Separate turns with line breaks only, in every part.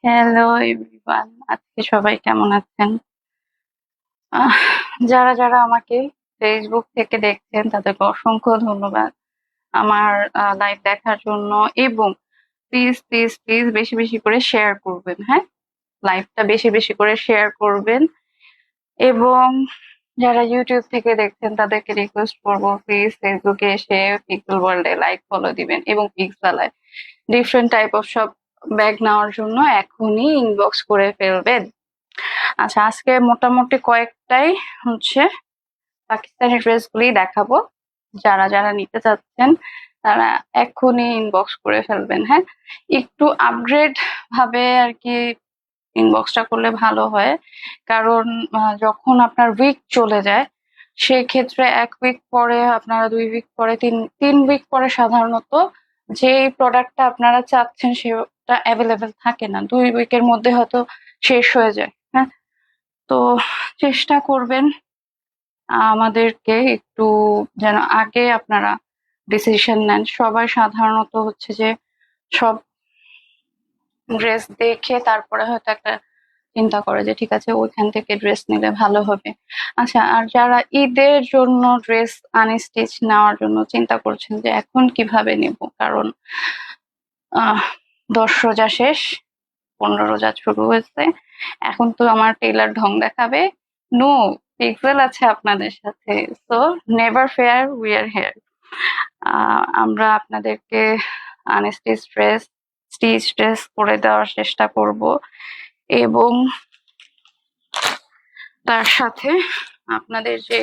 Hello everyone, আজকে সবাই কেমন আছেন? আহ, যারা আমাকে ফেসবুক থেকে দেখছেন তাদেরকে অসংখ্য ধন্যবাদ আমার লাইভ দেখার জন্য। এবং প্লিজ প্লিজ প্লিজ বেশি বেশি করে শেয়ার করবেন। হ্যাঁ, লাইভটা বেশি বেশি করে শেয়ার করবেন। এবং যারা ইউটিউব থেকে দেখছেন তাদেরকে রিকোয়েস্ট করবো, প্লিজ ফেসবুকে এসে পিক্সেল ওয়ার্ল্ডে লাইক ফলো দিবেন এবং পিক্সেলায় ডিফারেন্ট টাইপ অফ সব ব্যাগ নেওয়ার জন্য এখনই ইনবক্স করে ফেলবেন। আচ্ছা, আজকে মোটামুটি কয়েকটাই হচ্ছে পাকিস্তানি ড্রেসগুলি দেখাবো। যারা নিতে চাচ্ছেন তারা এক্ষুনি ইনবক্স করে ফেলবেন। হ্যাঁ, একটু আপগ্রেড ভাবে আর কি ইনবক্সটা করলে ভালো হয়। কারণ যখন আপনার উইক চলে যায় সেক্ষেত্রে 1 উইক পরে, আপনারা 2 উইক পরে, তিন উইক পরে সাধারণত যে প্রোডাক্টটা আপনারা চাচ্ছেন সেটা অ্যাভেলেবেল থাকে না। 2 উইকের মধ্যে হয়তো শেষ হয়ে যায়। হ্যাঁ, তো চেষ্টা করবেন আমাদেরকে একটু যেন আগে আপনারা ডিসিশন নেন। সবাই সাধারণত হচ্ছে যে সব ড্রেস দেখে তারপরে হয়তো একটা চিন্তা করে যে ঠিক আছে ওইখান থেকে ড্রেস নিলে ভালো হবে। আচ্ছা, আর যারা ঈদের জন্য ড্রেস আনস্টিচ নেওয়ার জন্য চিন্তা করছেন যে এখন কিভাবে নেব, কারণ 10 রোজা শেষ, 15 রোজা শুরু হয়েছে, এখন তো আমার টেইলার ঢং দেখাবে। নো, পিক্সেল আছে আপনাদের সাথে। So never fear, we are here. আমরা আপনাদেরকে আনস্টিচ ড্রেস, স্টিচ ড্রেস করে দেওয়ার চেষ্টা করব। এবং তার সাথে আপনাদের যে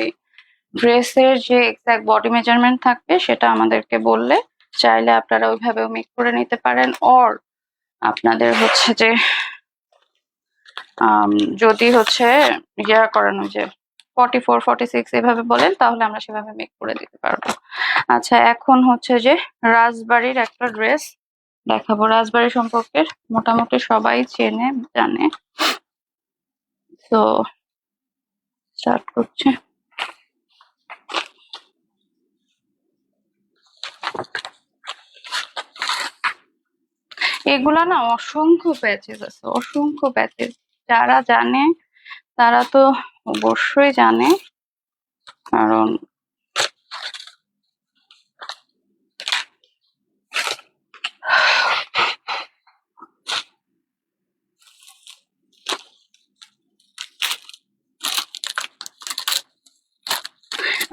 ড্রেসের যে এক্সাক্ট বডি মেজারমেন্ট থাকবে সেটা আমাদেরকে বললে চাইলে আপনারা ওইভাবেও মেক করে নিতে পারেন। অর আপনাদের হচ্ছে যে যদি হচ্ছে ইয়া করানো যে 44, 46 এভাবে বলেন তাহলে আমরা সেভাবে মেক করে দিতে পারবো। আচ্ছা, এখন হচ্ছে যে রাজবাড়ির একটা ড্রেস দেখাবো। রাজবাড়ি সম্পর্কে মোটামুটি সবাই চেনে জানে। তো স্টার্ট করছে। এগুলা না অসংখ্য প্যাচেস আছে, অসংখ্য প্যাচেস। যারা জানে তারা তো অবশ্যই জানে, কারণ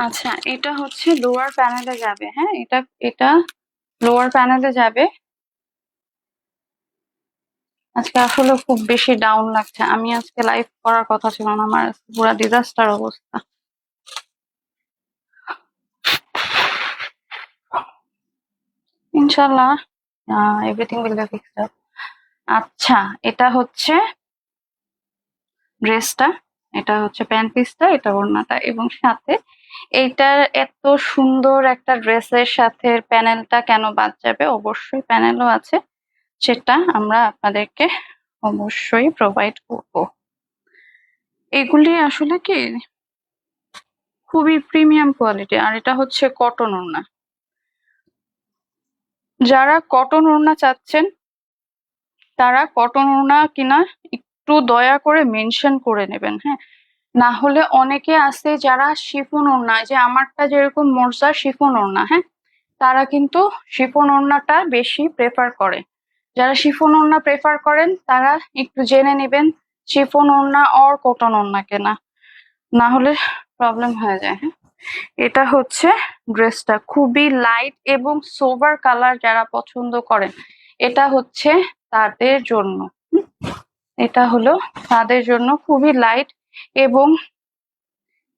আচ্ছা, এটা হচ্ছে লোয়ার প্যানেলে যাবে। হ্যাঁ, এটা এটা লোয়ার প্যানেলে যাবে। আজকে আসলে খুব বেশি ডাউন লাগছে। আমি আজকে লাইভ করার কথা ছিল না, আমার পুরো ডিজাস্টার অবস্থা। ইনশাল্লাহ everything will be fixed up. আচ্ছা, এটা হচ্ছে ড্রেসটা, এটা হচ্ছে প্যান্ট পিসটা, এটা ওড়নাটা, এবং সাথে এইটার এত সুন্দর একটা ড্রেসের সাথে প্যানেলটা কেন বাদ যাবে? অবশ্যই প্যানেলও আছে, সেটা আমরা আপনাদেরকে অবশ্যই প্রোভাইড করব। এগুলি আসলে কি খুবই প্রিমিয়াম কোয়ালিটি, আর এটা হচ্ছে কটন ওড়না। যারা কটন ওড়না চাচ্ছেন তারা কটন ওড়না কিনা একটু দয়া করে মেনশন করে নেবেন। হ্যাঁ, না হলে অনেকে আছে যারা শিফন ওড়না, যে আমারটা যেরকম মোর্চা শিফন ওড়না, হ্যাঁ, তারা কিন্তু শিফন ওড়নাটা বেশি প্রেফার করে। যারা শিফন ওড়না প্রেফার করেন তারা একটু জেনে নেবেন শিফন ওড়না আর কটন ওড়না কেনা, না হলে প্রবলেম হয়ে যায়। হ্যাঁ, এটা হচ্ছে ড্রেসটা খুবই লাইট এবং সোবার কালার যারা পছন্দ করেন এটা হচ্ছে তাদের জন্য। এটা হলো তাদের জন্য খুবই লাইট এবং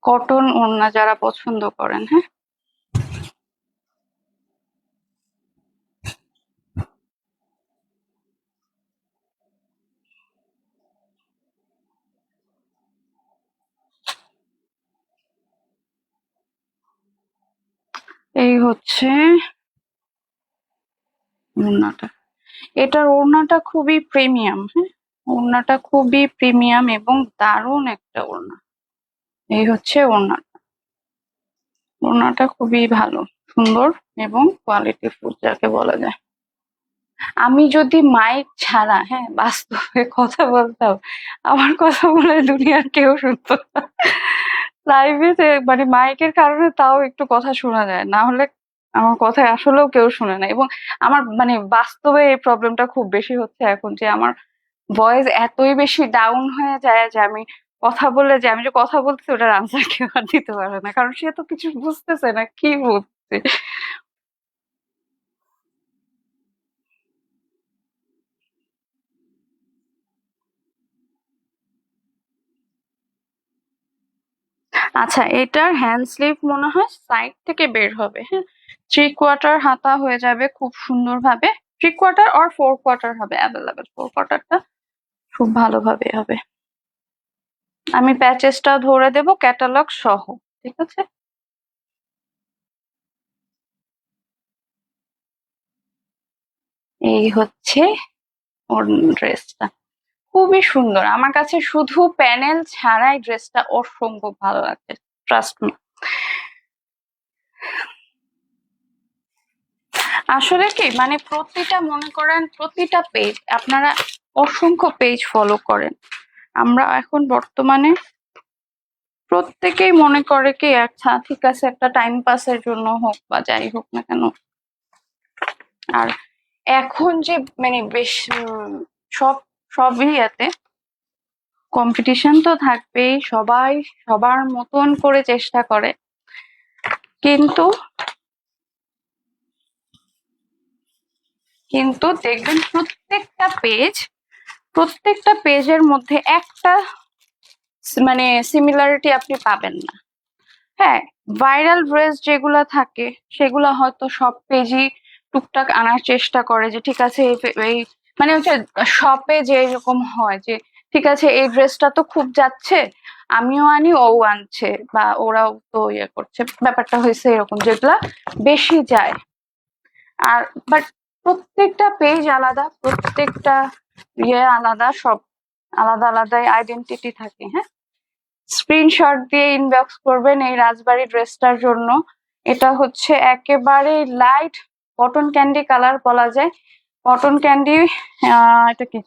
কটন ওড়না যারা পছন্দ করেন। হ্যাঁ, এই হচ্ছে ওড়নাটা। এটার ওড়নাটা খুবই প্রিমিয়াম। হ্যাঁ, ওড়নাটা খুবই প্রিমিয়াম এবং দারুণ একটা ওড়না। এই হচ্ছে ওড়নাটা। ওড়নাটা খুবই ভালো, সুন্দর এবং কোয়ালিটি ফুল যাকে বলা যায়। আমি যদি মাইক ছাড়া হ্যাঁ বাস্তবে কথা বলতাম, আমার কথা বলে দুনিয়ার কেউ শুনতো না। লাইভে মানে মাইকের কারণে তাও একটু কথা শোনা যায়, না হলে আমার কথা আসলেও কেউ শুনে না। এবং আমার মানে বাস্তবে এই প্রবলেমটা খুব বেশি হচ্ছে এখন, যে আমার ভয়েস এতই বেশি ডাউন হয়ে যায় যে আমি কথা বললে, যে আমি যে কথা বলতেছি ওটার আনসার কেউ আর দিতে পারে না, কারণ সে তো কিছু বুঝতেছে না কি বলছে। আচ্ছা, এটার হ্যান্ড স্লিভ মনে হয় সাইড থেকে বের হবে, হ্যাঁ। 3/4 হাতা হয়ে যাবে খুব সুন্দরভাবে। 3/4 or 4/4 হবে অ্যাভেলেবেল। 4/4টা খুব ভালোভাবে হবে। আমি প্যাচেসটা ধরে দেব ক্যাটালগ সহ, ঠিক আছে। এই হচ্ছে ওর ড্রেসটা, খুবই সুন্দর। আমার কাছে শুধু প্যানেল ছাড়াই ড্রেসটা অসম্ভব ভালো লাগছে, ট্রাস্ট মি। আসলে কি মানে প্রতিটা মনে করেন প্রতিটা পেজ আপনারা অসংখ্য পেজ ফলো করেন, আমরা এখন বর্তমানে প্রত্যেকেই মনে করে কি আচ্ছা ঠিক আছে একটা টাইম পাসের জন্য হোক বা যাই হোক না কেন। আর এখন যে মানে বেশ সব সবই এতে কম্পিটিশন তো থাকবেই, সবাই সবার মতন করে চেষ্টা করে, কিন্তু কিন্তু দেখবেন প্রত্যেকটা পেজের মধ্যে একটা মানে সিমিলারিটি আপনি পাবেন না। হ্যাঁ, ভাইরাল ড্রেস যেগুলা থাকে সেগুলা হয়তো সব পেজই টুকটাক আনার চেষ্টা করে, যে ঠিক আছে এই মানে হচ্ছে শপে যে এরকম হয় যে ঠিক আছে এই ড্রেসটা তো খুব যাচ্ছে, আমিও আনি ও আনছে বা ওরাও তো ইয়ে করছে, ব্যাপারটা হয়েছে এরকম যেগুলা বেশি যায়। আর বাট প্রত্যেকটা পেজ আলাদা, প্রত্যেকটা ইয়ে আলাদা, সব আলাদা আলাদাই আইডেন্টিটি থাকে, হ্যাঁ। স্ক্রিনশট দিয়ে ইনবক্স করবেন এই রাজবাড়ি ড্রেসটার জন্য। এটা হচ্ছে একেবারে লাইট কটন ক্যান্ডি কালার বলা যায়, কটন ক্যান্ডি, এটা কি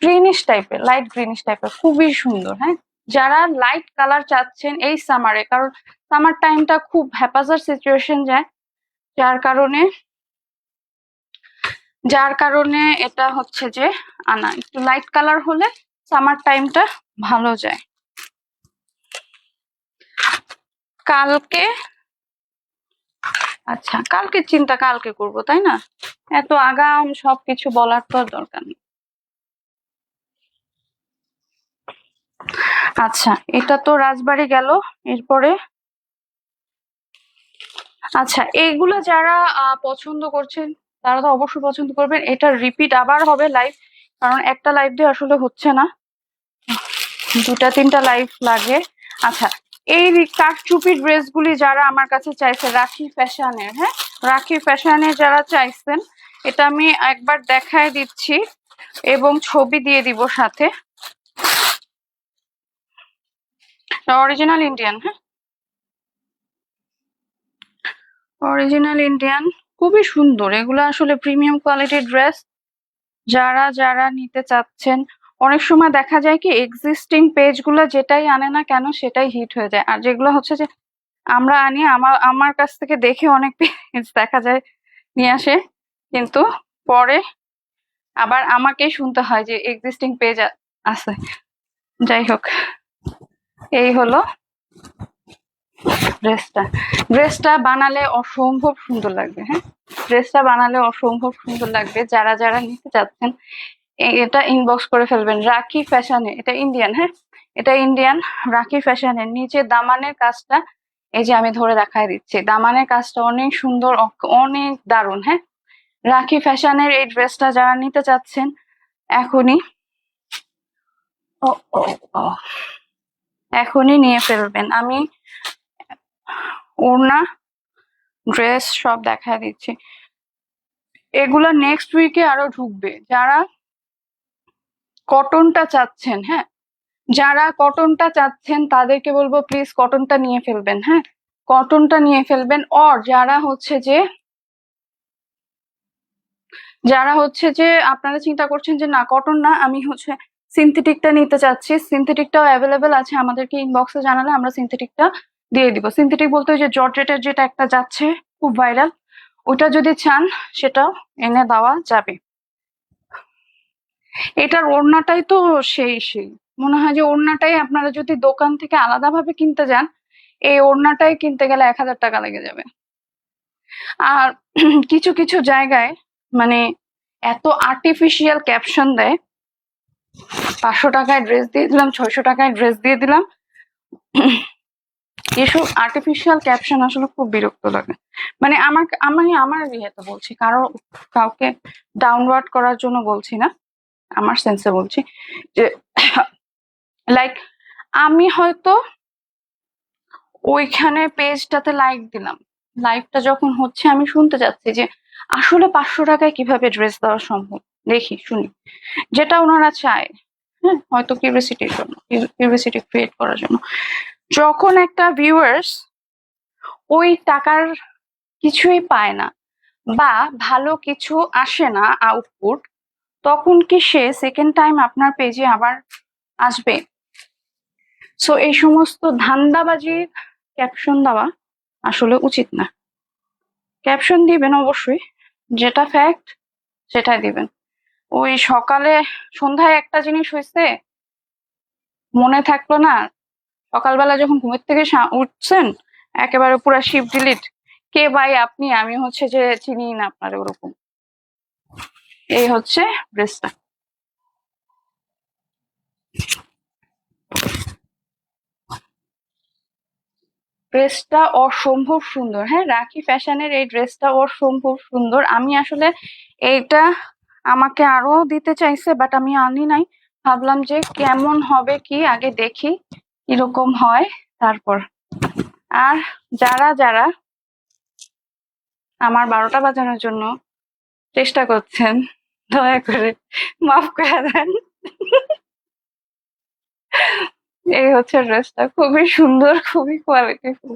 গ্রিনিশ টাইপের, লাইট গ্রিনিশ টাইপের, খুবই সুন্দর। হ্যাঁ, যারা লাইট কালার চাচ্ছেন এই সামারে, কারণ সামার টাইমটা খুব হ্যাপাজার সিচুয়েশন যায়, যার কারণে এটা হচ্ছে যে আনা একটু লাইট কালার হলে সামার টাইমটা ভালো যায়। কালকে আচ্ছা, কালকে চিন্তা কালকে করব, তাই না? এত আগাম সবকিছু বলার তো আর দরকার নেই। আচ্ছা, এটা তো রাজবাড়ি গেল, এরপরে আচ্ছা এইগুলা যারা পছন্দ করছেন তারা তো অবশ্যই পছন্দ করবেন। এটা রিপিট আবার হবে লাইভ, কারণ একটা লাইভ দিয়ে আসলে হচ্ছে না, 2-3টা লাইভ লাগে। আচ্ছা, এই কারচুপি ড্রেসগুলি যারা আমার কাছে চাইছে রাখি ফ্যাশনের, হ্যাঁ রাখি ফ্যাশনের যারা চাইছেন, এটা আমি একবার দেখায় দিচ্ছি এবং ছবি দিয়ে দিব সাথে। অরিজিনাল ইন্ডিয়ান, হ্যাঁ অরিজিনাল ইন্ডিয়ান, খুবই সুন্দর। এগুলো আসলে প্রিমিয়াম কোয়ালিটির ড্রেস, যারা যারা নিতে চাচ্ছেন। অনেক সময় দেখা যায় কি এক্সিস্টিং পেজ গুলো যেটাই আনে না কেন সেটাই হিট হয়ে যায়, আর যেগুলো হচ্ছে যে আমরা আনি আমার কাছ থেকে দেখে অনেক পেজ দেখা যায় নিয়ে আসে, কিন্তু পরে আবার আমাকেই শুনতে হয় যে এক্সিস্টিং পেজ আছে। যাই হোক, এই হলো ড্রেসটা বানালে অসম্ভব সুন্দর লাগবে, হ্যাঁ ড্রেসটা বানালে অসম্ভব সুন্দর লাগবে। যারা যারা নিতে চাচ্ছেন এটা ইনবক্স করে ফেলবেন। রাখি ফ্যাশনে, এটা ইন্ডিয়ান, হ্যাঁ এটা ইন্ডিয়ান রাখি ফ্যাশনের। নিচে দামানের কাজটা এই যে আমি ধরে দেখাই দিচ্ছি, দামানের কাজটা অনেক সুন্দর, অনেক দারুণ। হ্যাঁ, রাখি ফ্যাশনের এই ড্রেসটা যারা নিতে চাচ্ছেন এখনই ও ও ও এখনই নিয়ে ফেলবেন। আমি ওড়না ড্রেস সব দেখায় দিচ্ছি, এগুলা নেক্সট উইকে আরো ঢুকবে। যারা কটনটা চাচ্ছেন, হ্যাঁ যারা কটনটা চাচ্ছেন তাদেরকে বলবো প্লিজ কটনটা নিয়ে ফেলবেন, হ্যাঁ কটনটা নিয়ে ফেলবেন। যারা হচ্ছে যে যারা হচ্ছে যে আপনারা চিন্তা করছেন যে না কটন না, আমি হচ্ছে সিনথেটিকটা নিতে চাচ্ছি, সিনথেটিকটাও অ্যাভেলেবেল আছে, আমাদেরকে ইনবক্সে জানালে আমরা সিনথেটিকটা দিয়ে দিব। সিনথেটিক বলতে ওই যে জর্জেটের যেটা একটা যাচ্ছে খুব ভাইরাল, ওটা যদি চান সেটাও এনে দেওয়া যাবে। এটার ওড়নাটাই তো সেই মনে হয় যে ওড়নাটাই আপনারা যদি দোকান থেকে আলাদাভাবে কিনতে যান, এই ওড়নাটাই কিনতে গেলে 1000 টাকা লেগে যাবে। আর কিছু কিছু জায়গায় মানে এত আর্টিফিশিয়াল ক্যাপশন দেয়, 500 টাকায় ড্রেস দিয়ে দিলাম, 600 টাকায় ড্রেস দিয়ে দিলাম। এসব আর্টিফিশিয়াল ক্যাপশন আসলে খুব বিরক্ত লাগে। মানে আমার ইয়েতে বলছি, কাউকে ডাউনওয়ার্ড করার জন্য বলছি না, আমার সেন্সে বলছি যে লাইক আমি হয়তো ওইখানে পেজটাতে লাইক দিলাম, লাইকটা যখন হচ্ছে আমি শুনতে যাচ্ছি যে আসলে 500 টাকায় কিভাবে ড্রেস দেওয়া সম্ভব, দেখি শুনি, যেটা ওনারা চায়। হ্যাঁ, হয়তো কিউরিসিটির জন্য, কিউরিসিটি ক্রিয়েট করার জন্য। যখন একটা ভিউয়ার্স ওই টাকার কিছুই পায় না বা ভালো কিছু আসে না আউটপুট, তখন কি সে সেকেন্ড টাইম আপনার পেজে আবার আসবে? সো এই সমস্ত ধান্দাবাজি ক্যাপশন দেওয়া আসলে উচিত না। ক্যাপশন দিবেন অবশ্যই, যেটা ফ্যাক্ট সেটাই দিবেন। ওই সকালে সন্ধ্যায় একটা জিনিস হয়েছে মনে থাকলো না, সকালবেলা যখন ঘুমের থেকে উঠছেন একেবারে পুরা শিপ ডিলিট, কে ভাই আপনি, আমি হচ্ছে যে চিনি না আপনার, ওরকম। এই হচ্ছে ড্রেসটা। ড্রেসটা অসম্ভব সুন্দর। হ্যাঁ, রাখি ফ্যাশনের এই ড্রেসটা অসম্ভব সুন্দর। আমি আসলে এইটা আমাকে আরো দিতে চাইছে, বাট আমি আনি নাই। ভাবলাম যে কেমন হবে কি, আগে দেখি কিরকম হয় তারপর। আর যারা যারা আমার 12টা বাজানোর জন্য চেষ্টা করছেন, দয়া করে মাফ করে দেন। এই হচ্ছে ড্রেসটা, খুবই সুন্দর, খুবই কোয়ালিটিফুল।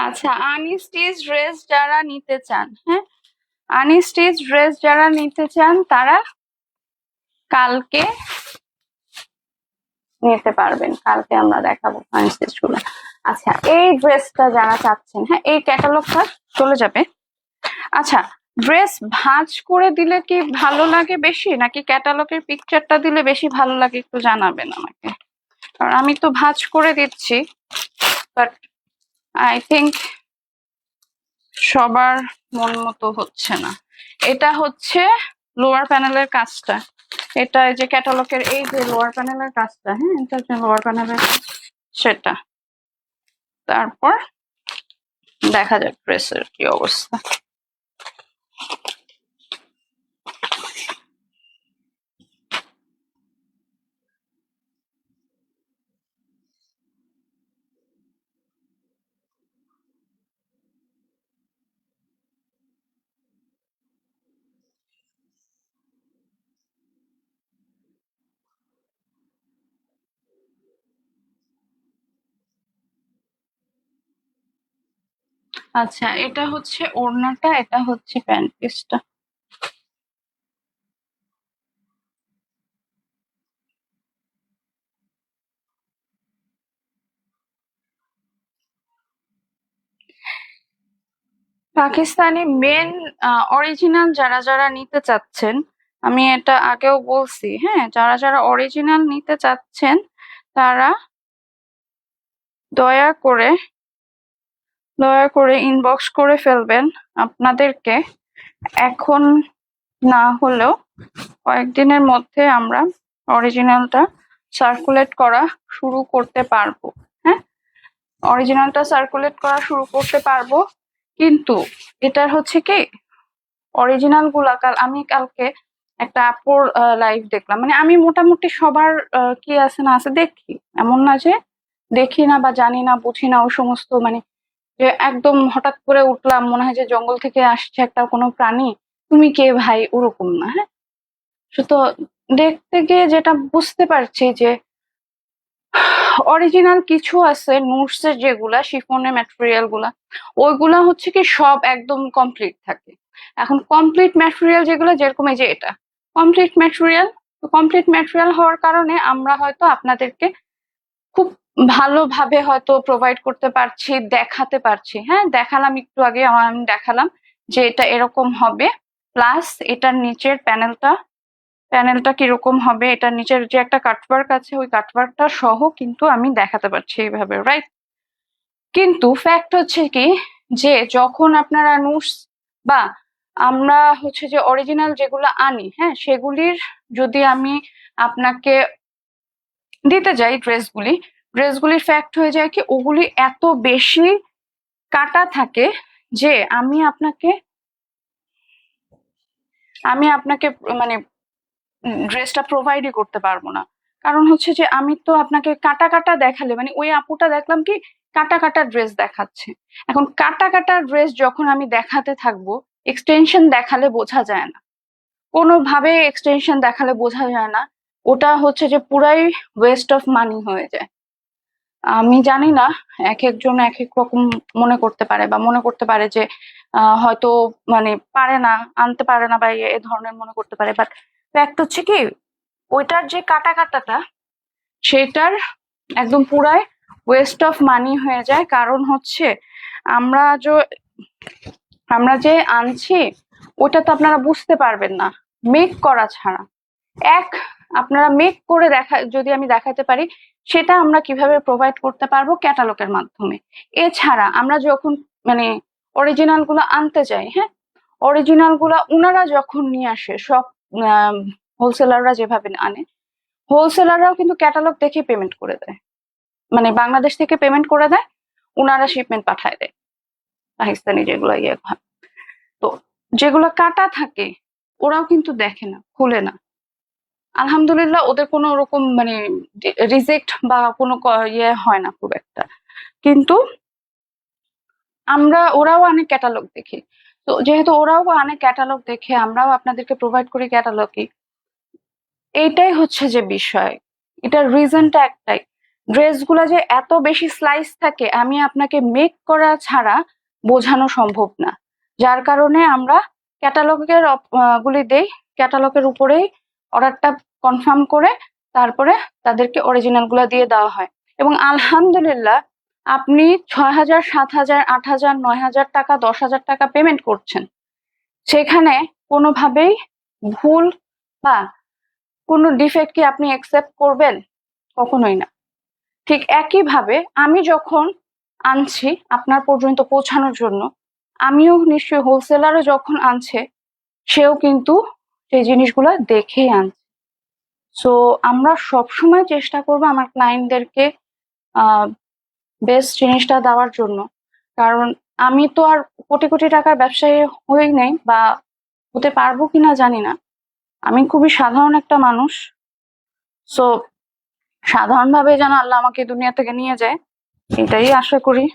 আচ্ছা, আনস্টিচ ড্রেস যারা নিতে চান, হ্যাঁ, আনস্টিচ ড্রেস যারা নিতে চান তারা কালকে নিতে পারবেন, কালকে আমরা দেখাবো আনস্টিচ গুলো। আচ্ছা, এই ড্রেসটা যারা চাচ্ছেন, হ্যাঁ, এই ক্যাটালগটা চলে যাবে। আচ্ছা, ড্রেস ভাঁজ করে দিলে কি ভালো লাগে বেশি, নাকি ক্যাটালগের পিকচারটা দিলে বেশি ভালো লাগে, একটু জানাবেন আমাকে। কারণ আমি তো ভাঁজ করে দিচ্ছি, বাট আই থিঙ্ক সবার মন মতো হচ্ছে না। এটা হচ্ছে লোয়ার প্যানেলের কাজটা, এটা এই যে ক্যাটালগের এই যে লোয়ার প্যানেলের কাজটা, হ্যাঁ, এটা হচ্ছে লোয়ার প্যানেলের সেটা। তারপর দেখা যাক ড্রেসের কি অবস্থা। আচ্ছা, এটা হচ্ছে ওড়নাটা, এটা হচ্ছে প্যান্ট পিসটা। পাকিস্তানি মেন অরিজিনাল যারা যারা নিতে চাচ্ছেন, আমি এটা আগেও বলছি, হ্যাঁ, যারা যারা অরিজিনাল নিতে চাচ্ছেন তারা দয়া করে দয়া করে ইনবক্স করে ফেলবেন। আপনাদেরকে এখন না হলেও কয়েকদিনের মধ্যে আমরা অরিজিনালটা সার্কুলেট করা শুরু করতে পারবো। হ্যাঁ, অরিজিনালটা সার্কুলেট করা শুরু করতে পারবো, কিন্তু এটার হচ্ছে কি অরিজিনাল গুলা আমি কালকে একটা আপুর লাইভ দেখলাম। মানে আমি মোটামুটি সবার কি আছে না আছে দেখি, এমন না যে দেখি না বা জানি না বুঝি না, ওই সমস্ত মানে যে একদম হঠাৎ করে উঠলাম, মনে হয় যে জঙ্গল থেকে আসছে একটা কোনো প্রাণী, তুমি কে ভাই, ওরকম না। হ্যাঁ, তো দেখতে গিয়ে যেটা বুঝতে পারছি যে অরিজিনাল কিছু আছে নুটসের, যেগুলা শিফনের ম্যাটেরিয়াল গুলা, ওইগুলা হচ্ছে কি সব একদম কমপ্লিট থাকে। এখন কমপ্লিট ম্যাটেরিয়াল যেগুলো, যেরকম এই যে এটা কমপ্লিট ম্যাটেরিয়াল, কমপ্লিট ম্যাটেরিয়াল হওয়ার কারণে আমরা হয়তো আপনাদেরকে খুব ভালোভাবে হয়তো প্রোভাইড করতে পারছি, দেখাতে পারছি। হ্যাঁ, দেখালাম একটু আগে, আমি দেখালাম যে এটা এরকম হবে, প্লাস এটার নিচের প্যানেলটা কিরকম হবে, এটার নিচের যে একটা কাটওয়ার্ক আছে, ওই কাটওয়ার্কটা সহ কিন্তু আমি দেখাতে পারছি এইভাবে, রাইট? কিন্তু ফ্যাক্ট হচ্ছে কি, যে যখন আপনারা নুটস বা আমরা হচ্ছে যে অরিজিনাল যেগুলো আনি, হ্যাঁ, সেগুলির যদি আমি আপনাকে দিতে যাই ড্রেসগুলির ফ্যাক্ট হয়ে যায় কি, ওগুলি এত বেশি কাটা থাকে যে আমি আপনাকে মানে ড্রেসটা প্রোভাইডই করতে পারবো না। কারণ হচ্ছে যে আমি তো আপনাকে কাটা কাটা দেখালে, মানে ওই আপুটা দেখলাম কি কাটা কাটা ড্রেস দেখাচ্ছে। এখন কাটা কাটা ড্রেস যখন আমি দেখাতে থাকবো, এক্সটেনশন দেখালে বোঝা যায় না, কোনোভাবে এক্সটেনশন দেখালে বোঝা যায় না, ওটা হচ্ছে যে পুরাই ওয়েস্ট অফ মানি হয়ে যায়। আমি জানি না, এক একজন এক এক রকম মনে করতে পারে, বা মনে করতে পারে যে হয়তো মানে পারে না, আনতে পারে না, বা এ ধরনের মনে করতে পারে। বাট ফ্যাক্ট হচ্ছে কি, ওইটার যে কাটা কাটাটা, সেটার একদম পুরাই ওয়েস্ট অফ মানি হয়ে যায়। কারণ হচ্ছে আমরা যে আমরা যে আনছি, ওটা তো আপনারা বুঝতে পারবেন না মেক করা ছাড়া। এক, আপনারা মেক করে যদি আমি দেখাতে পারি, সেটা আমরা কিভাবে প্রোভাইড করতে পারবো, ক্যাটালগের মাধ্যমে। এছাড়া আমরা যখন মানে অরিজিনাল গুলো আনতে যাই, হ্যাঁ, অরিজিনাল গুলা উনারা যখন নিয়ে আসে, সব হোলসেলাররা যেভাবে আনে, হোলসেলাররাও কিন্তু ক্যাটালগ দেখে পেমেন্ট করে দেয়, মানে বাংলাদেশ থেকে পেমেন্ট করে দেয়, উনারা শিপমেন্ট পাঠায় দেয় পাকিস্তানি যেগুলো ইয়ে হয়। তো যেগুলো কাটা থাকে, ওরাও কিন্তু দেখে না, খুলে না। আলহামদুলিল্লাহ, ওদের কোনো ওরকম মানে রিজেক্ট বা কোনো ইয়ে হয় না খুব একটা। কিন্তু ওরাও অনেক ক্যাটালগ দেখে, তো যেহেতু ওরাও অনেক ক্যাটালগ দেখে, আমরাও আপনাদেরকে প্রোভাইড করি ক্যাটালগই। এইটাই হচ্ছে যে বিষয়, এটার রিজনটা একটাই, ড্রেসগুলা যে এত বেশি স্লাইস থাকে, আমি আপনাকে মেক করা ছাড়া বোঝানো সম্ভব না। যার কারণে আমরা ক্যাটালগের গুলি দেই, ক্যাটালগের উপরেই অর্ডারটা কনফার্ম করে তারপরে তাদেরকে অরিজিনাল গুলা দিয়ে দেওয়া হয়। এবং আলহামদুলিল্লাহ, আপনি 6,000, 7,000, 8,000, 9,000 টাকা, 10,000 টাকা পেমেন্ট করছেন, সেখানে কোনোভাবেই ভুল বা কোনো ডিফেক্ট কি আপনি অ্যাকসেপ্ট করবেন? কখনোই না। ঠিক একইভাবে আমি যখন আনছি আপনার পর্যন্ত পৌঁছানোর জন্য, আমিও নিশ্চয়ই, হোলসেলারও যখন আনছে, সেও কিন্তু সেই জিনিসগুলো দেখেই আনছে। সো আমরা সবসময় চেষ্টা করবো আমার ক্লায়েন্টদেরকে বেস্ট জিনিসটা দেওয়ার জন্য। কারণ আমি তো আর কোটি কোটি টাকার ব্যবসায়ী হই নাই, বা হতে পারবো কিনা জানি না। আমি খুবই সাধারণ একটা মানুষ। সো সাধারণভাবে যেন আল্লাহ আমাকে দুনিয়া থেকে নিয়ে যায়, এটাই আশা করি।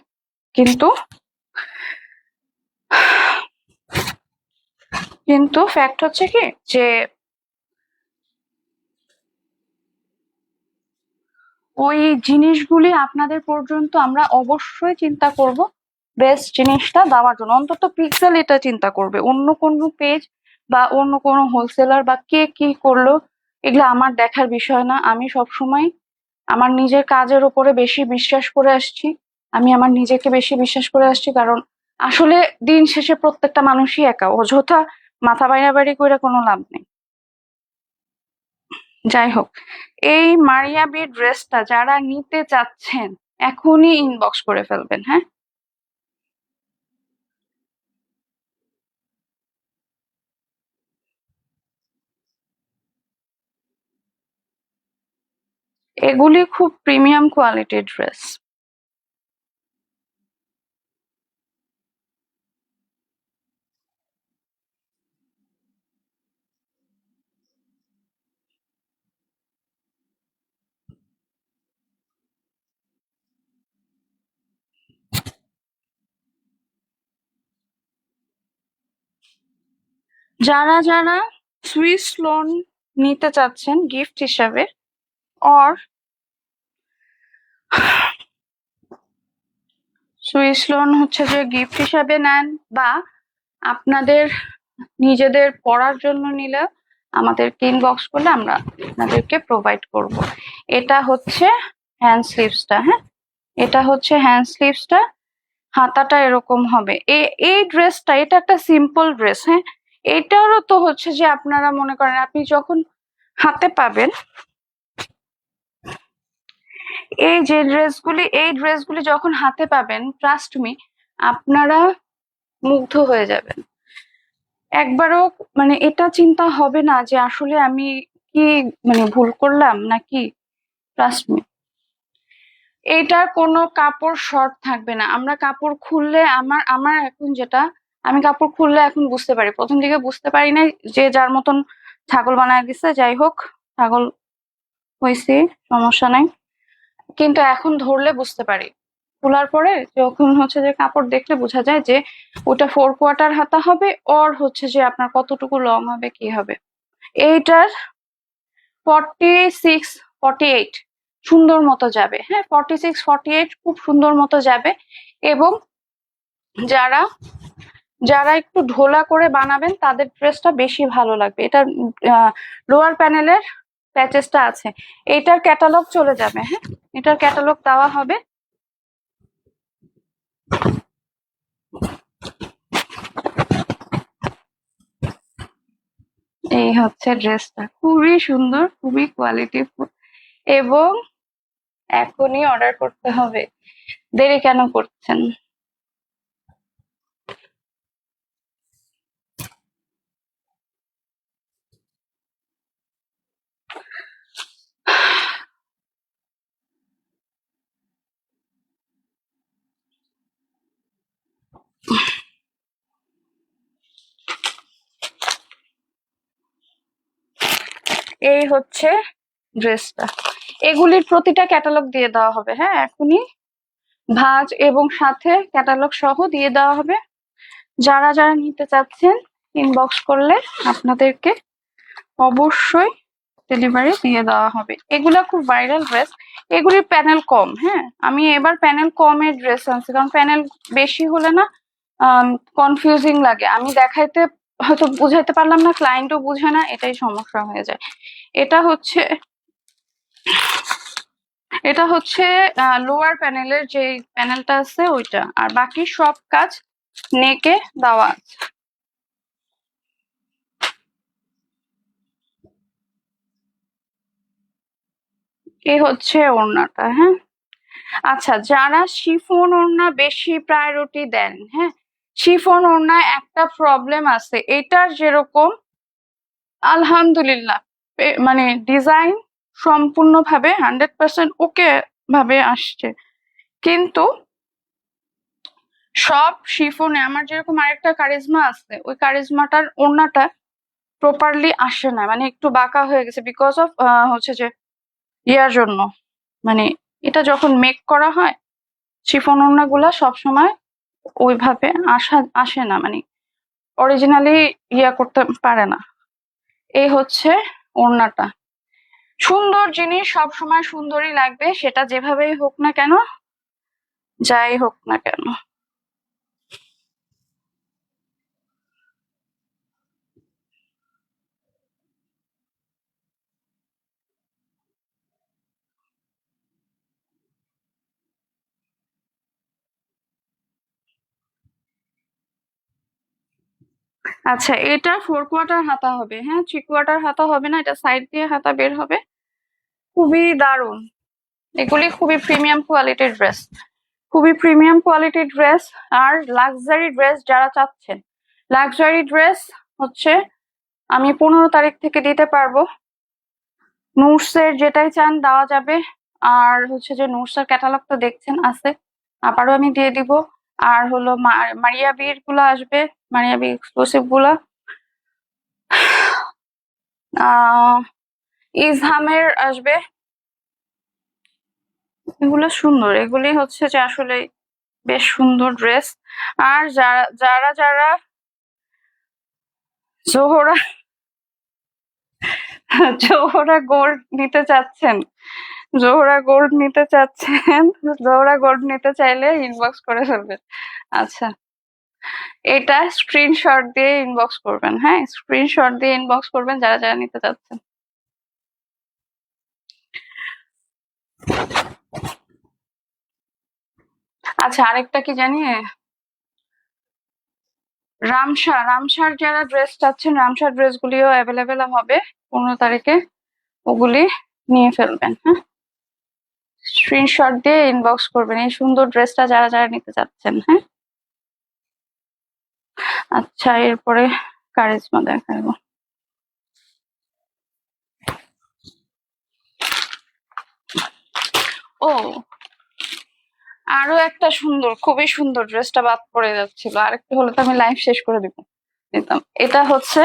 কিন্তু কিন্তু ফ্যাক্ট হচ্ছে কি, যে ওই জিনিসগুলি আপনাদের পর্যন্ত আমরা অবশ্যই চিন্তা করব বেস্ট জিনিসটা দেওয়ার জন্য। অন্তত পিক্সেল এটা চিন্তা করবে, অন্য কোনো পেজ বা অন্য কোনো হোলসেলার বা কে কি করলো, এগুলো আমার দেখার বিষয় না। আমি সবসময় আমার নিজের কাজের উপরে বেশি বিশ্বাস করে আসছি, আমি আমার নিজেকে বেশি বিশ্বাস করে আসছি। কারণ আসলে দিন শেষে প্রত্যেকটা মানুষই একা, অযথা মাথা বাইরাবাড়ি করে কোনো লাভ নেই। যাই হোক, এই মারিয়াবি ড্রেসটা যারা নিতে চাচ্ছেন, এখনই ইনবক্স করে ফেলবেন। হ্যাঁ, এগুলি খুব প্রিমিয়াম কোয়ালিটির ড্রেস। যারা যারা সুইস লোন নিতে চাচ্ছেন গিফট হিসাবে, অর সুইস লোন হচ্ছে যে গিফট হিসাবে নেন, বা আপনাদের নিজেদের পড়ার জন্য নিলে আমাদেরকে ইনবক্স করলে আমরা আপনাদেরকে প্রোভাইড করব। এটা হচ্ছে হ্যান্ড স্লিভসটা। হ্যাঁ, এটা হচ্ছে হ্যান্ড স্লিভসটা। হাতাটা এরকম হবে। এই ড্রেসটা, এটা একটা সিম্পল ড্রেস। হ্যাঁ, এটারও তো হচ্ছে যে আপনারা মনে করেন আপনি যখন হাতে পাবেন এই ড্রেসগুলি যখন হাতে পাবেন, ট্রাস্ট মি, আপনারা মুগ্ধ হয়ে যাবেন। একবারও মানে এটা চিন্তা হবে না যে আসলে আমি কি মানে ভুল করলাম নাকি। ট্রাস্ট মি, এইটার কোনো কাপড় শর্ট থাকবে না। আমরা কাপড় খুললে আমার আমার এখন যেটা, আমি কাপড় খুললে এখন বুঝতে পারি, প্রথম দিকে বুঝতে পারি না, যে যার মতন ছাগল বানায় দিচ্ছে, যাই হোক, ছাগল হয়েছে, সমস্যা নাই, কিন্তু এখন ধরলে বুঝতে পারি। খোলার পরে যখন হচ্ছে যে কাপড় দেখলে বোঝা যায় যে ওটা 4/4 হাতা হবে, ওর হচ্ছে যে আপনার কতটুকু লং হবে কি হবে। এইটার 46-48 সুন্দর মতো যাবে। হ্যাঁ, 46-48 খুব সুন্দর মতো যাবে। এবং যারা যারা একটু ঢোলা করে বানাবেন তাদের ড্রেসটা বেশি ভালো লাগবে। এটা লোয়ার প্যানেলের প্যাচেসটা আছে, এইটার ক্যাটালগ চলে যাবে। হ্যাঁ, এটার ক্যাটালগ দেওয়া হবে। এই হচ্ছে ড্রেসটা, খুবই সুন্দর, খুবই কোয়ালিটিফুল, এবং এখনই অর্ডার করতে হবে। দেরি কেন করছেন? এই হচ্ছে ড্রেসটা। এগুলির প্রতিটা ক্যাটালগ দিয়ে দেওয়া হবে। হ্যাঁ, এখনই ভাঁজ এবং সাথে ক্যাটালগ সহ দিয়ে দেওয়া হবে। যারা যারা নিতে চাচ্ছেন ইনবক্স করলে আপনাদেরকে অবশ্যই ডেলিভারি দিয়ে দেওয়া হবে। এগুলা খুব ভাইরাল ড্রেস, এগুলির প্যানেল কম। হ্যাঁ, আমি এবার প্যানেল কমের ড্রেস আনছি, কারণ প্যানেল বেশি হলে না কনফিউজিং লাগে, আমি দেখাইতে হয়তো বুঝাইতে পারলাম না, ক্লায়েন্টও বুঝে না, এটাই সমস্যা হয়ে যায়। এটা হচ্ছে এটা হচ্ছে লোয়ার প্যানেলের যে প্যানেলটা আছে ওইটা, আর বাকি সব কাজ নেকে দেওয়া আছে। এই হচ্ছে ওড়নাটা। হ্যাঁ, আচ্ছা, যারা শিফন ওড়না বেশি প্রায়োরিটি দেন, হ্যাঁ, শিফন ওড়নায় একটা প্রবলেম আছে, এটার যেরকম আলহামদুলিল্লাহ মানে ডিজাইন সম্পূর্ণভাবে 100% ওকে ভাবে আসছে, কিন্তু সব শিফনে আমার যেরকম আরেকটা কারিজমা আছে, ওই কারিজমাটার ওড়নাটা প্রপারলি আসে না, মানে একটু বাঁকা হয়ে গেছে, বিকজ অফ হচ্ছে যে ইয়ার জন্য, মানে এটা যখন মেক করা হয় শিফন ওড়নাগুলা সবসময় ওইভাবে আসে না, মানে অরিজিনালি ইয়া করতে পারে না। এই হচ্ছে ওড়নাটা। সুন্দর জিনিস সব সময় সুন্দরই লাগবে, সেটা যেভাবেই হোক না কেন, যাই হোক না কেন। আচ্ছা, এটা 4/4 হাতা হবে। হ্যাঁ, 3/4 হাতা হবে না, এটা সাইড দিয়ে হাতা বের হবে। খুবই দারুণ, এগুলি খুবই প্রিমিয়াম কোয়ালিটির ড্রেস, খুবই প্রিমিয়াম কোয়ালিটির ড্রেস। আর লাক্সারি ড্রেস যারা চাচ্ছেন, লাক্সারি ড্রেস হচ্ছে আমি 15 তারিখ থেকে দিতে পারবো। নুটসের যেটাই চান দেওয়া যাবে। আর হচ্ছে যে নুটসের ক্যাটালগ তো দেখছেন আছে, আবারও আমি দিয়ে দিব। আর হলো মারিয়া বির গুলো আসবে, মারিয়া বি এক্সক্লুসিভ গুলা, ইজহামের আসবে। এগুলো সুন্দর, এগুলি হচ্ছে যে আসলে বেশ সুন্দর ড্রেস। আর যারা যারা যারা জোহরা জোহরা গোল্ড নিতে চাচ্ছেন? জোহরা গোল্ড নিতে চাচ্ছেন? জোহরা গোল্ড নিতে চাইলে ইনবক্স করে ফেলবেন। আচ্ছা, এটা স্ক্রিনশট দিয়ে ইনবক্স করবেন। হ্যাঁ, স্ক্রিনশট দিয়ে ইনবক্স করবেন যারা যারা নিতে চাচ্ছেন। আচ্ছা, আরেকটা কি জানি, রামসার যারা ড্রেস চাচ্ছেন, রামসার ড্রেসগুলিও অ্যাভেলেবেল হবে 15 তারিখে। ওগুলি নিয়ে ফেলবেন। হ্যাঁ, স্ক্রিনশট দিয়ে ইনবক্স করবেন এই সুন্দর ড্রেসটা যারা যারা নিতে চাচ্ছেন। হ্যাঁ, আচ্ছা, এরপরে কারিজমা দেখাবো। ও, আরো একটা সুন্দর, খুবই সুন্দর ড্রেসটা বাদ পড়ে যাচ্ছিল, আরেকটু হলে তো আমি লাইভ শেষ করে দিতাম। এটা হচ্ছে,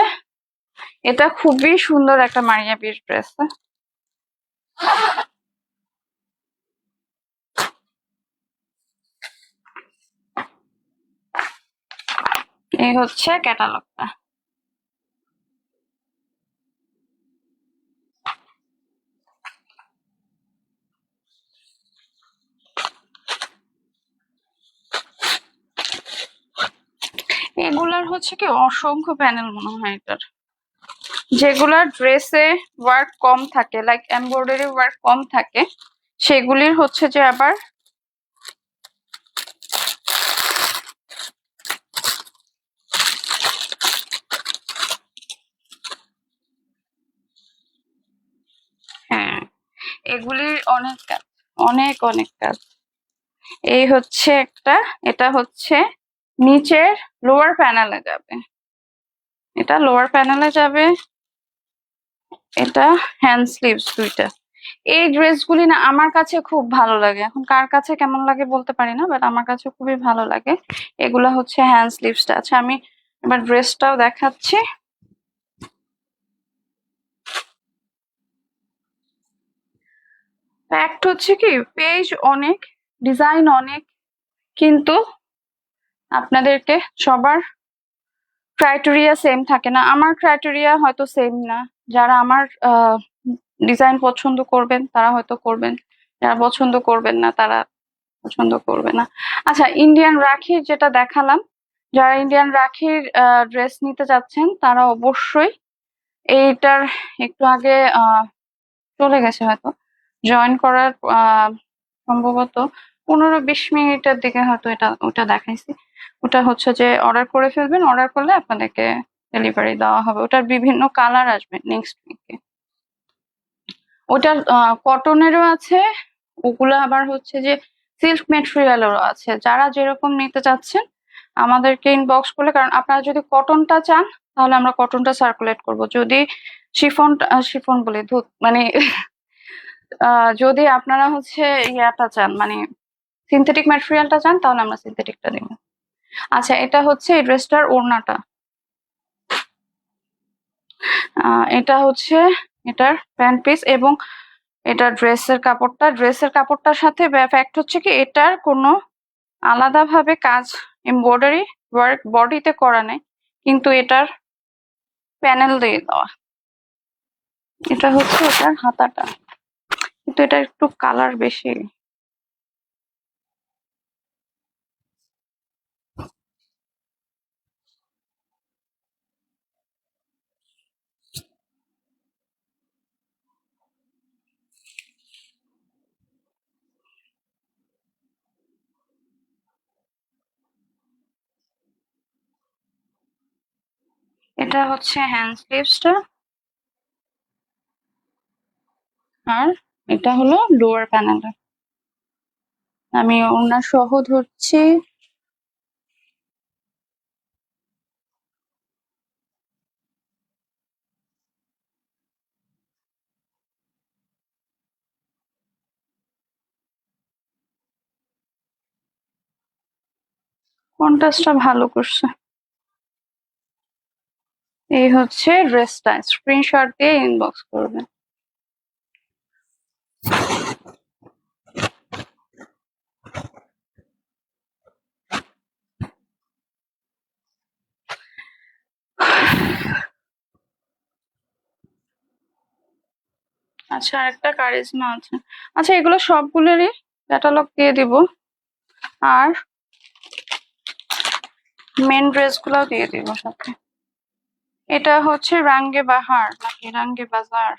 এটা খুবই সুন্দর একটা মারিয়া বির ড্রেস। এই হচ্ছে ক্যাটালগটা। এগুলার হচ্ছে কি অসংখ্য প্যানেল মনে হয় এটার। যেগুলার ড্রেসে ওয়ার্ক কম থাকে, লাইক এমব্রয়ডারি ওয়ার্ক কম থাকে, সেগুলির হচ্ছে যে আবার হ্যাঁ, এগুলির অনেক কাজ, অনেক অনেক কাজ। এই হচ্ছে একটা, এটা হচ্ছে নিচের লোয়ার প্যানেলে যাবে, এটা লোয়ার প্যানেলে যাবে, এটা হ্যান্ড স্লিভস দুইটা। এই ড্রেসগুলি না আমার কাছে খুব ভালো লাগে, এখন কার কাছে কেমন লাগে বলতে পারি না, বাট আমার কাছে খুবই ভালো লাগে। এগুলা হচ্ছে হ্যান্ড স্লিভসটা। আচ্ছা, আমি এবার ড্রেসটাও দেখাচ্ছি। ফ্যাক্ট হচ্ছে কি, পেজ অনেক, ডিজাইন অনেক, কিন্তু আপনাদেরকে সবার ক্রাইটেরিয়া সেম থাকে না। আমার ক্রাইটেরিয়া হয়তো সেম না, যারা আমার ডিজাইন পছন্দ করবেন তারা হয়তো করবেন, যারা পছন্দ করবেন না তারা পছন্দ করবে না। আচ্ছা, ইন্ডিয়ান রাখির যেটা দেখালাম, যারা ইন্ডিয়ান রাখির ড্রেস নিতে চাচ্ছেন তারা অবশ্যই এইটার একটু আগে চলে গেছে হয়তো, জয়েন করার সম্ভবত 15-20 মিনিটের দিকে হয়তো এটা ওটা দেখাইছি। ওটা হচ্ছে যে অর্ডার করে ফেলবেন, অর্ডার করলে আপনাদেরকে ডেলিভারি দেওয়া হবে। ওটার বিভিন্ন কালার আসবে নেক্সট উইকে। ওটার কটনেরও আছে, ওগুলো আবার হচ্ছে যে সিল্ক মেটেরিয়ালেরও আছে। যারা যেরকম নিতে চাচ্ছেন আমাদেরকে ইনবক্স করলে, কারণ আপনারা যদি কটনটা চান তাহলে আমরা কটনটা সার্কুলেট করব, যদি শিফন, শিফন বলে ধুত মানে যদি আপনারা হচ্ছে ইয়াটা চান, মানে সিনথেটিক ম্যাটেরিয়ালটা চান তাহলে আমরা সিনথেটিকটা দিব। আচ্ছা, এটা হচ্ছে এই ড্রেসটার ওড়নাটা, এটা হচ্ছে এটার প্যান্ট পিস, এবং এটা ড্রেসের কাপড়টার সাথে ফ্যাক্ট হচ্ছে কি এটার কোনো আলাদাভাবে কাজ এমব্রয়ডারি ওয়ার্ক বডিতে করা নেই, কিন্তু এটার প্যানেল দিয়ে দেওয়া। এটা হচ্ছে এটার হাতাটা, কিন্তু এটা একটু কালার বেশি। এটা হচ্ছে হ্যান্ড স্লিভসটা, আর এটা হলো লোয়ার প্যানেলটা। আমি ওড়না সহ ধরছি। কন্ট্রাস্টটা ভালো করছে। এই হচ্ছে ড্রেসটা, স্ক্রিনশট দিয়ে ইনবক্স করবেন। আচ্ছা, আরেকটা কারিজমা আছে। আচ্ছা, এগুলো সবগুলোরই ক্যাটালগ দিয়ে দিব, আর মেন ড্রেস গুলাও দিয়ে দিব সাথে। এটা হচ্ছে রাঙ্গে বাহার নাকি রাঙ্গে বাজার?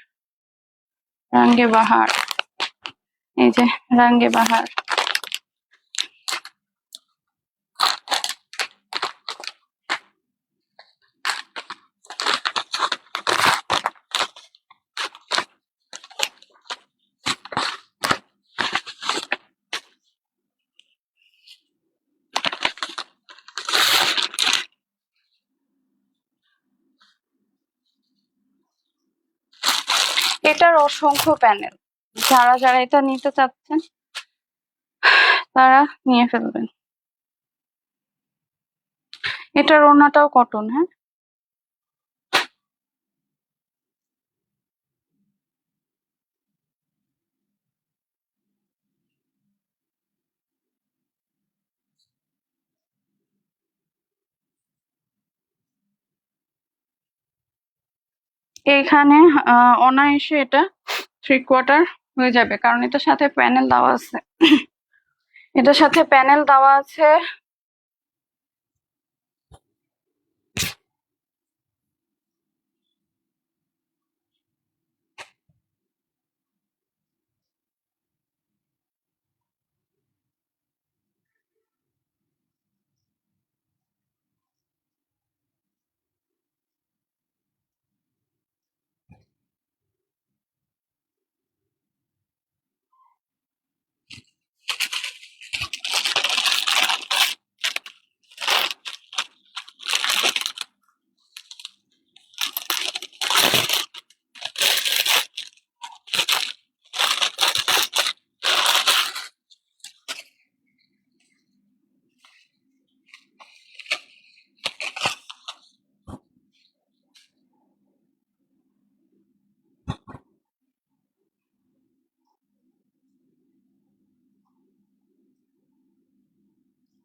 রাঙ্গে বাহার, এই যে রাঙ্গে বাহার। এটার অসংখ্য প্যানেল, যারা যারা এটা নিতে চাচ্ছেন তারা নিয়ে ফেলবেন। এটার ওড়নাটাও কটন, হ্যাঁ। এইখানে অনায়াসে এটা 3/4 হয়ে যাবে, কারণ এটার সাথে প্যানেল দেওয়া আছে। এটার সাথে প্যানেল দেওয়া আছে।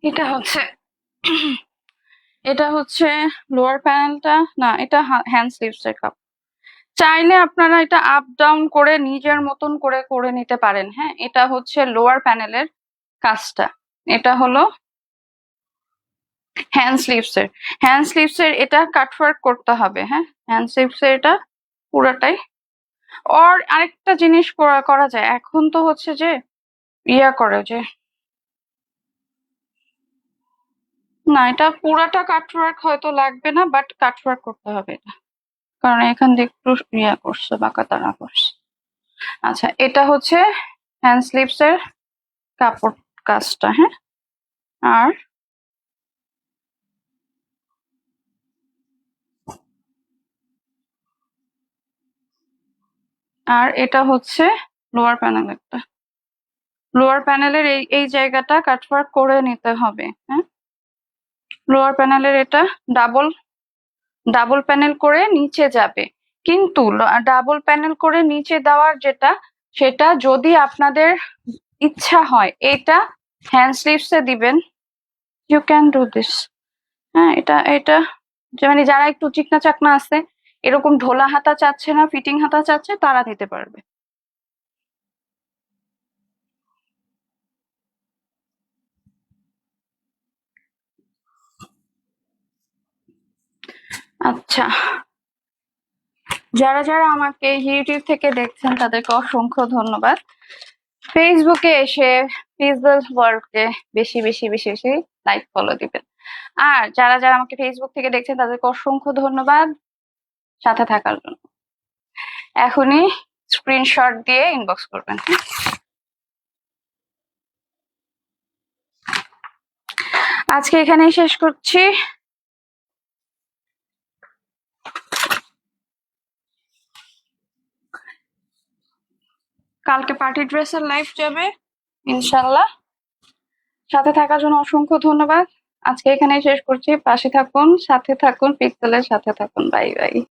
এটা হচ্ছে এটা হচ্ছে লোয়ার প্যানেলটা, না এটা হ্যান্ড স্লিভস এর কাপ। চাইলে আপনারা এটা আপ ডাউন করে নিজের মতন করে করে নিতে পারেন, হ্যাঁ। এটা হচ্ছে লোয়ার প্যানেলের কাজটা। এটা হলো হ্যান্ড স্লিভস এর এটা কাটওয়ার্ক করতে হবে, হ্যাঁ। হ্যান্ড স্লিভস এর এটা পুরাটাই। আর আরেকটা জিনিস করা করা যায় এখন, তো হচ্ছে যে ইয়া করে যে, না এটা পুরাটা কাটওয়ার্ক হয়তো লাগবে না, বাট কাটওয়ার্ক করতে হবে এটা, কারণ এখান দিয়ে একটু ইয়া করছে, বাঁকা তারা করছে। আচ্ছা, এটা হচ্ছে হ্যান্ড স্লিভস এর কাপড় কাজটা, হ্যাঁ। আর আর এটা হচ্ছে লোয়ার প্যানেলেরটা। লোয়ার প্যানেলের এই এই জায়গাটা কাটওয়ার্ক করে নিতে হবে, হ্যাঁ। লোয়ার প্যানেলের এটা ডাবল ডাবল প্যানেল করে নিচে যাবে, কিন্তু ডাবল প্যানেল করে নিচে দেওয়ার যেটা, সেটা যদি আপনাদের ইচ্ছা হয় এটা হ্যান্ড স্লিভস এ দিবেন, ইউ ক্যান ডু দিস। হ্যাঁ, এটা এটা মানে যারা একটু চিকনা চাকনা আছে, এরকম ঢোলা হাতা চাচ্ছে না, ফিটিং হাতা চাচ্ছে, তারা দিতে পারবে। আচ্ছা, যারা যারা আমাকে ইউটিউব থেকে দেখছেন তাদেরকে অসংখ্য ধন্যবাদ। ফেসবুকে এসে ফিজবেল ওয়ার্ল্ডকে বেশি বেশি বেশি বেশি লাইক ফলো দিবেন। আর যারা যারা আমাকে ফেসবুক থেকে দেখছেন তাদেরকে অসংখ্য ধন্যবাদ সাথে থাকার জন্য। এখনই স্ক্রিনশট দিয়ে ইনবক্স করবেন। আজকে এখানেই শেষ করছি। কালকে পার্টি ড্রেসের লাইভ যাবে ইনশাল্লাহ। সাথে থাকার জন্য অসংখ্য ধন্যবাদ। আজকে এখানেই শেষ করছি। পাশে থাকুন, সাথে থাকুন, পিক্সেলের সাথে থাকুন। Bye bye.